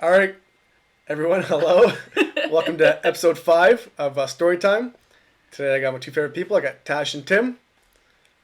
All right, everyone, hello. Welcome to episode 5 of Storytime. Today I got my two favorite people. I got Tash and Tim.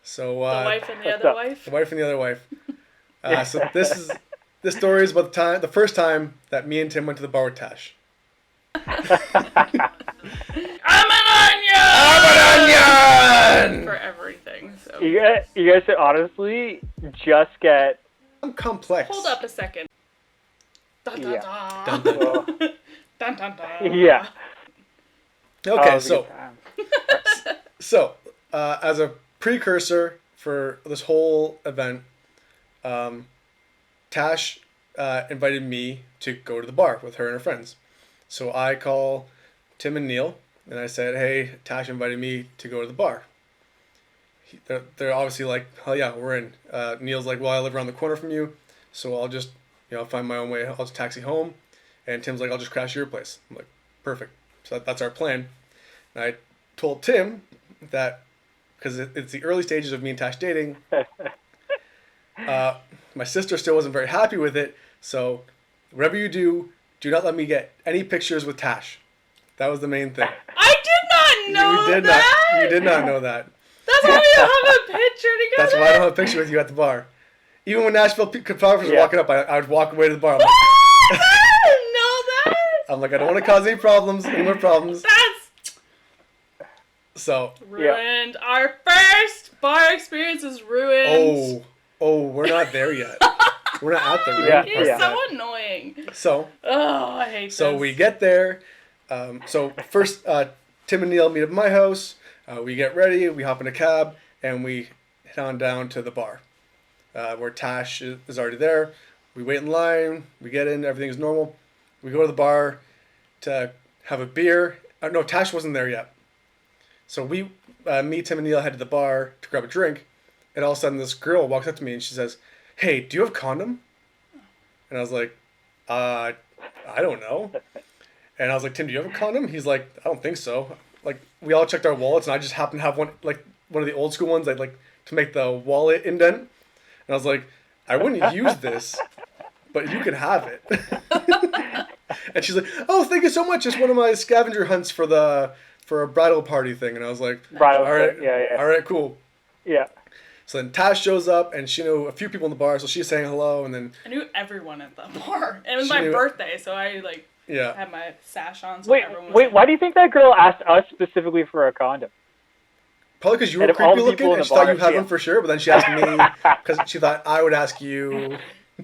So The wife and the other wife? The wife and the other wife. So this story is about the first time that me and Tim went to the bar with Tash. I'm an onion! For everything. So. You guys should honestly just get... I'm complex. Hold up a second. Dun, dun, Yeah. dun. Dun, dun, dun. Dun, dun, dun. Yeah. Okay, Oh, so as a precursor for this whole event, Tash invited me to go to the bar with her and her friends. So I call Tim and Neil, and I said, hey, Tash invited me to go to the bar. They're obviously like, hell yeah, we're in. Neil's like, well, I live around the corner from you, so I'll just find my own way. I'll just taxi home. And Tim's like, I'll just crash your place. I'm like, perfect. So that's our plan. And I told Tim that, because it's the early stages of me and Tash dating, my sister still wasn't very happy with it. So whatever you do not let me get any pictures with Tash. That was the main thing. I did not know that! You did not know that. That's why we don't have a picture together! That's why I don't have a picture with you at the bar. Even when Nashville photographers were walking up, I would walk away to the bar. I'm like, I didn't know that! I'm like, I don't want to cause any more problems. That's So ruined. Yeah. Our first bar experience is ruined. Oh, we're not there yet. We're not at the Yeah. You're so annoying. So I hate this. So we get there. So first, Tim and Neil meet up at my house. We get ready. We hop in a cab and we head on down to the bar, where Tash is already there. We wait in line. We get in. Everything's normal. We go to the bar to have a beer. No, Tash wasn't there yet. So me, Tim, and Neil head to the bar to grab a drink. And all of a sudden, this girl walks up to me and she says, hey, do you have a condom? And I was like, I don't know. And I was like, Tim, do you have a condom? He's like, I don't think so. Like, we all checked our wallets, and I just happened to have one of the old school ones, like to make the wallet indent. And I was like, I wouldn't use this, but you can have it. And she's like, oh, thank you so much. It's one of my scavenger hunts for a bridal party thing. And I was like, bridal all right, yeah. All right, cool. Yeah. So then Tash shows up, and she knew a few people in the bar, so she's saying hello, and then... I knew everyone at the bar. And it was my birthday, so I, had my sash on, so everyone was why do you think that girl asked us specifically for a condom? Probably because you were creepy looking, and she thought you had one for sure, but then she asked me, because she thought I would ask you.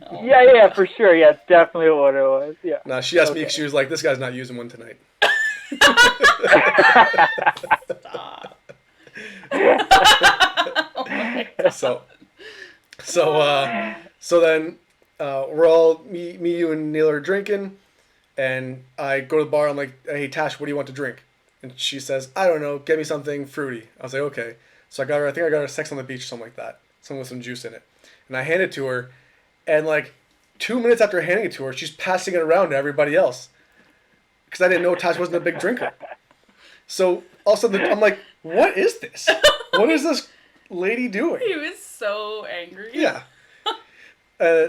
Oh. Yeah, for sure. Yeah, it's definitely what it was. Yeah. No, she asked me because she was like, this guy's not using one tonight. Stop. So then we're all me, you, and Neil are drinking, and I go to the bar. I'm like, hey Tash, what do you want to drink? And she says, I don't know, get me something fruity. I was like, okay. So I think I got her Sex on the Beach or something like that, something with some juice in it. And I hand it to her, and 2 minutes after handing it to her, she's passing it around to everybody else, because I didn't know Tash wasn't a big drinker. So all of a sudden I'm like, what is this? What is this lady doing? He was so angry. Yeah.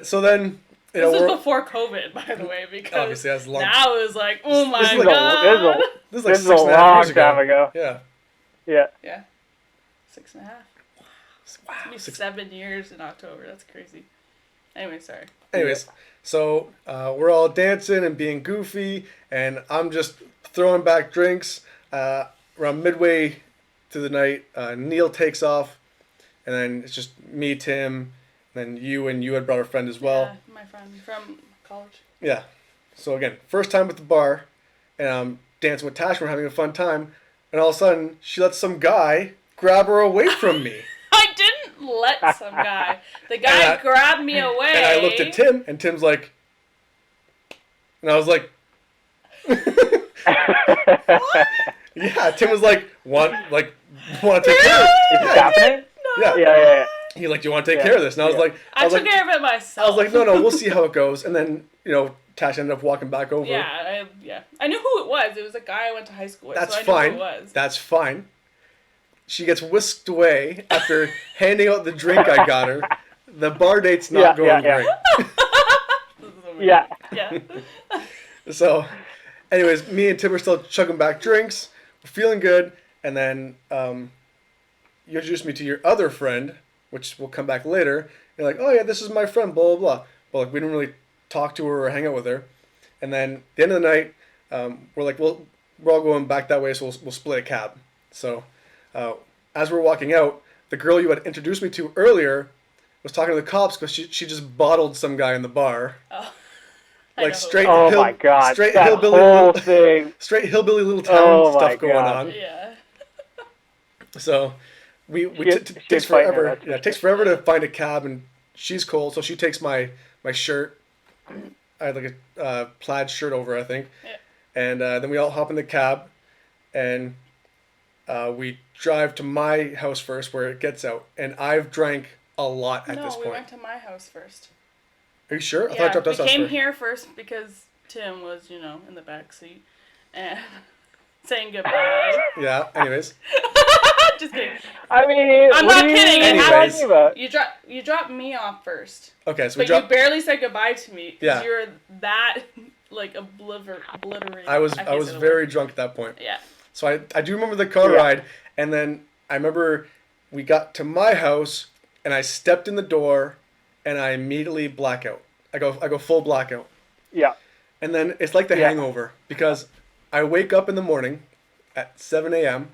So then, this was before COVID, by the way, because obviously that's long. Now it was like, oh my god. This is a long time ago. Yeah. Yeah. 6.5. Wow. It's 7 years in October. That's crazy. Anyway, sorry. Anyways, so we're all dancing and being goofy, and I'm just throwing back drinks. Around midway through the night, Neil takes off, and then it's just me, Tim, and then you had brought a friend as well. Yeah, my friend from college. Yeah. So again, first time at the bar, and I'm dancing with Tash. We're having a fun time, and all of a sudden, she lets some guy grab her away from me. I didn't let some guy. The guy grabbed me away. And I looked at Tim, and Tim's like, and I was like, what? Yeah, Tim was like, want to take care of it? Is it happening? No. Yeah. He's like, do you want to take care of this? And I was like, I took care of it myself. I was like, no, we'll see how it goes. And then, Tash ended up walking back over. Yeah. I knew who it was. It was a guy I went to high school with. That's so I fine. knew who it was. That's fine. She gets whisked away after handing out the drink I got her. The bar date's not going great. This is the me. Yeah. Yeah. So, anyways, me and Tim are still chugging back drinks. We're feeling good, and then you introduced me to your other friend, which will come back later. You're like, oh yeah, this is my friend, blah blah blah. But like, we didn't really talk to her or hang out with her. And then at the end of the night, we're like, well, we're all going back that way, so we'll split a cab. So as we're walking out, the girl you had introduced me to earlier was talking to the cops because she just bottled some guy in the bar. Oh, like straight my God, straight that hillbilly whole thing. straight hillbilly little town stuff going on. Yeah. So takes forever. Yeah, it takes forever to find a cab, and she's cold, so she takes my shirt. I had like a plaid shirt over, I think. Yeah. And then we all hop in the cab, and we drive to my house first, where it gets out. And I've drank a lot at this point. No, we went to my house first. Are you sure? I Yeah, thought I dropped us we came first. here first because Tim was, in the back seat and saying goodbye. Yeah. Anyways. Just kidding. I mean, I'm not kidding. Anyways. You dropped me off first. Okay, so but you barely said goodbye to me because Yeah. you were that like obliterated. I was very drunk at that point. Yeah. So I do remember the car ride, and then I remember we got to my house, and I stepped in the door, and I immediately black out. I go full blackout. Yeah. And then it's like the hangover, because I wake up in the morning at 7 a.m.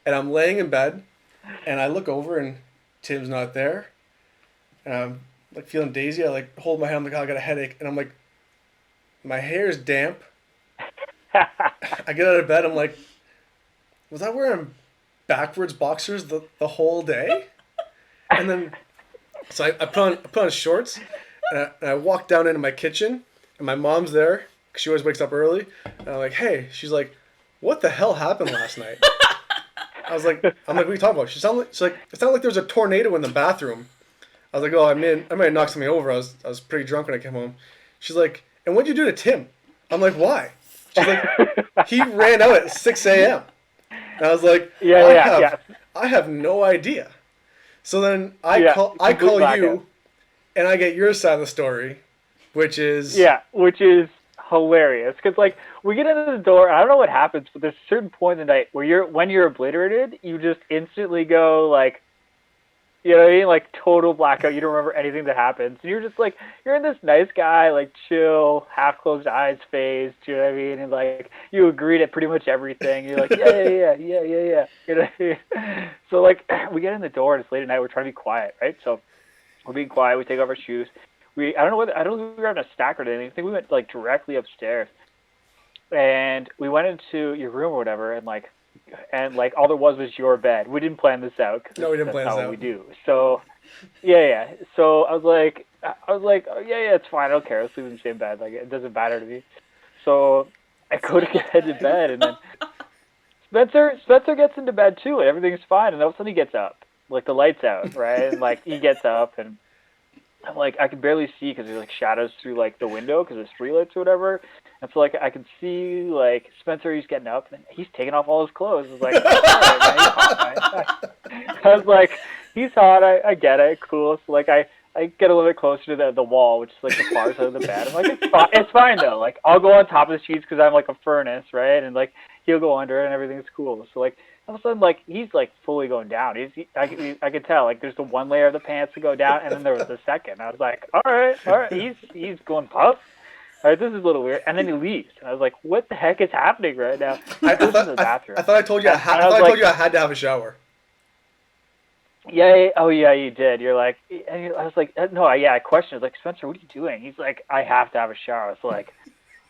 and I'm laying in bed, and I look over and Tim's not there, and I'm like feeling dazy. I like hold my head. I'm like, oh, I got a headache, and I'm like, my hair is damp. I get out of bed. I'm like, was I wearing backwards boxers the whole day? And then so I put on shorts, and I walk down into my kitchen, and my mom's there, because she always wakes up early. And I'm like, hey. She's like, what the hell happened last night? I'm like, what are you talking about? She's like, it sounded like there was a tornado in the bathroom. I was like, oh, I might have knocked something over. I was pretty drunk when I came home. She's like, and what'd you do to Tim? I'm like, why? She's like, he ran out at 6 a.m. And I was like, I have no idea. So then I call you, and I get your side of the story, which is hilarious. Because like we get into the door, and I don't know what happens, but there's a certain point in the night where when you're obliterated, you just instantly go like, you know what I mean, like total blackout. You don't remember anything that happens. And you're just like, you're in this nice guy, like chill, half closed eyes phase. Do you know what I mean? And like you agreed at pretty much everything. You're like, yeah. You know what I mean? So like we get in the door and it's late at night. We're trying to be quiet, right? So we're being quiet. We take off our shoes. I don't know if we were having a snack or anything. I think we went like directly upstairs, and we went into your room or whatever, and like all there was your bed. We didn't plan this out. No, we didn't plan this out. That's how we do. So, yeah. So I was like, oh, yeah, it's fine. I don't care. Let's sleep in the same bed. Like it doesn't matter to me. So I go to get into bed, and then Spencer gets into bed too, and everything's fine. And all of a sudden he gets up, like the lights out, right? And like he gets up, and I'm like, I can barely see because there's like shadows through like the window because there's streetlights or whatever. And so like I can see like Spencer, he's getting up and he's taking off all his clothes. I was like, all right, man, he's hot. I was like, he's hot. I get it. Cool. So like I get a little bit closer to the wall, which is like the far side of the bed. I'm like, it's fine though. Like I'll go on top of the sheets because I'm like a furnace, right? And like he'll go under and everything's cool. So like all of a sudden, like he's like fully going down. I could tell like there's the one layer of the pants to go down, and then there was the second. I was like, all right, he's going puff. All right, this is a little weird. And then he leaves. And I was like, what the heck is happening right now? I thought I told you I had to have a shower. Yeah. Oh yeah, you did. You're like, and I was like, no, yeah. I questioned. I was like, Spencer, what are you doing? He's like, I have to have a shower. I was like,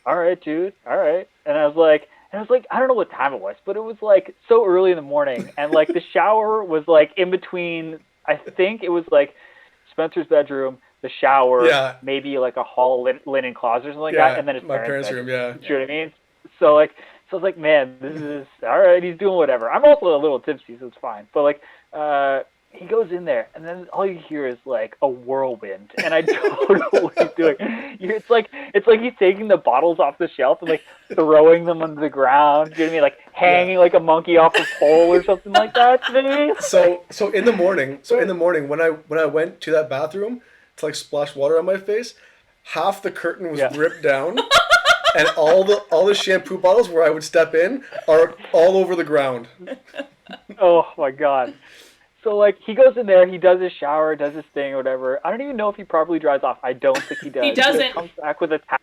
all right, dude. All right. And I was like, I don't know what time it was, but it was like so early in the morning, and like the shower was like in between. I think it was like Spencer's bedroom, the shower, maybe like a hall linen closet or something like that, and then his parents' room. Yeah, you know what I mean? So I was like, man, this is all right. He's doing whatever. I'm also a little tipsy, so it's fine. But like, he goes in there, and then all you hear is like a whirlwind, and I don't know what he's doing. It's like he's taking the bottles off the shelf and like throwing them on the ground. You know what I mean? Like hanging like a monkey off a pole or something like that. You know what I mean? So in the morning, when I went to that bathroom to like splash water on my face, half the curtain was ripped down, and all the shampoo bottles where I would step in are all over the ground. Oh my god. So like he goes in there, he does his shower, does his thing or whatever. I don't even know if he properly dries off. I don't think he does. He doesn't. He comes back with a towel.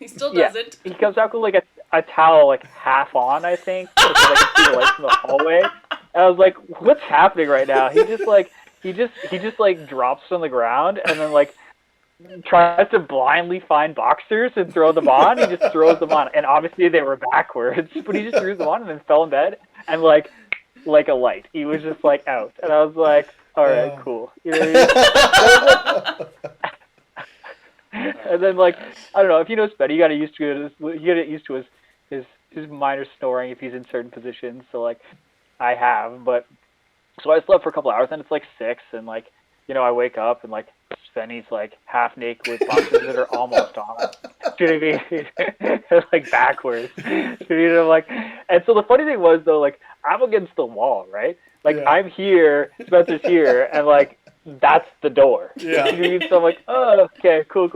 He still doesn't. He comes back with like a towel like half on, I think, because I can see the lights from the hallway. And I was like, what's happening right now? He just drops on the ground and then like tries to blindly find boxers and throw them on. He just throws them on, and obviously they were backwards, but he just threw them on and then fell in bed and like a light. He was just like out, and I was like, all right, cool. You know what I mean? And then like I don't know, if you know Sped, you got used to his minor snoring if he's in certain positions. So like I have, but so I slept for a couple hours, and it's like 6, and like you know I wake up and like Spenny's like half naked with boxers that are almost on. Do you know what I mean? Like backwards. You know, like, and so the funny thing was though, like I'm against the wall, right? Like I'm here, Spencer's here, and like that's the door. Yeah. You know what I mean? So I'm like, oh, okay, cool.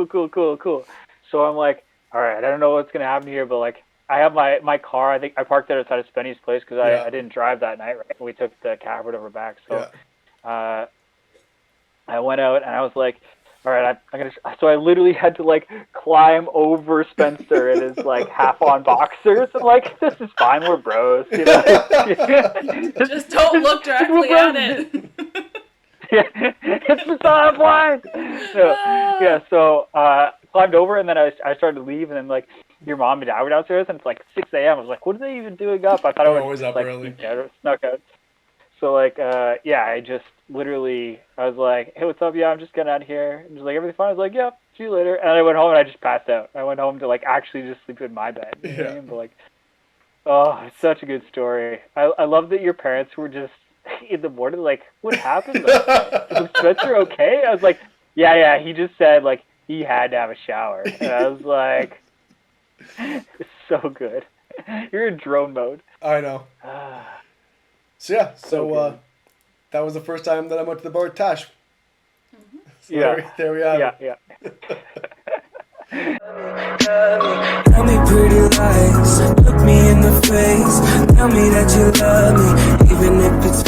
So I'm like, all right, I don't know what's gonna happen here, but like I have my car. I think I parked it outside of Spenny's place because I didn't drive that night. Right? We took the cab or whatever back. So I went out and I was like, all right, I'm gonna. So I literally had to like climb over Spencer in his like half-on boxers. I'm like, this is fine, we're bros, you know. Just don't look directly at it. It's the time blind. So climbed over and then I started to leave, and then like your mom and dad were downstairs, and it's like 6 a.m. I was like, what are they even doing up? I thought I was always up like, early. Snuck out. So like I just literally I was like, hey, what's up? Yeah, I'm just getting out of here. And just like, everything fine? I was like, yeah, see you later. And I went home and I just passed out. I went home to like actually just sleep in my bed. You know what I mean? But like, oh, it's such a good story. I love that your parents were just in the morning like, what happened? Like, was Spencer okay? I was like, yeah. He just said like he had to have a shower. And I was like, it's so good. You're in drone mode. I know. So that was the first time that I went to the bar with Tash. Mm-hmm. So there we have it. Yeah. Tell me pretty lies, look me in the face, tell me that you love me, even if it's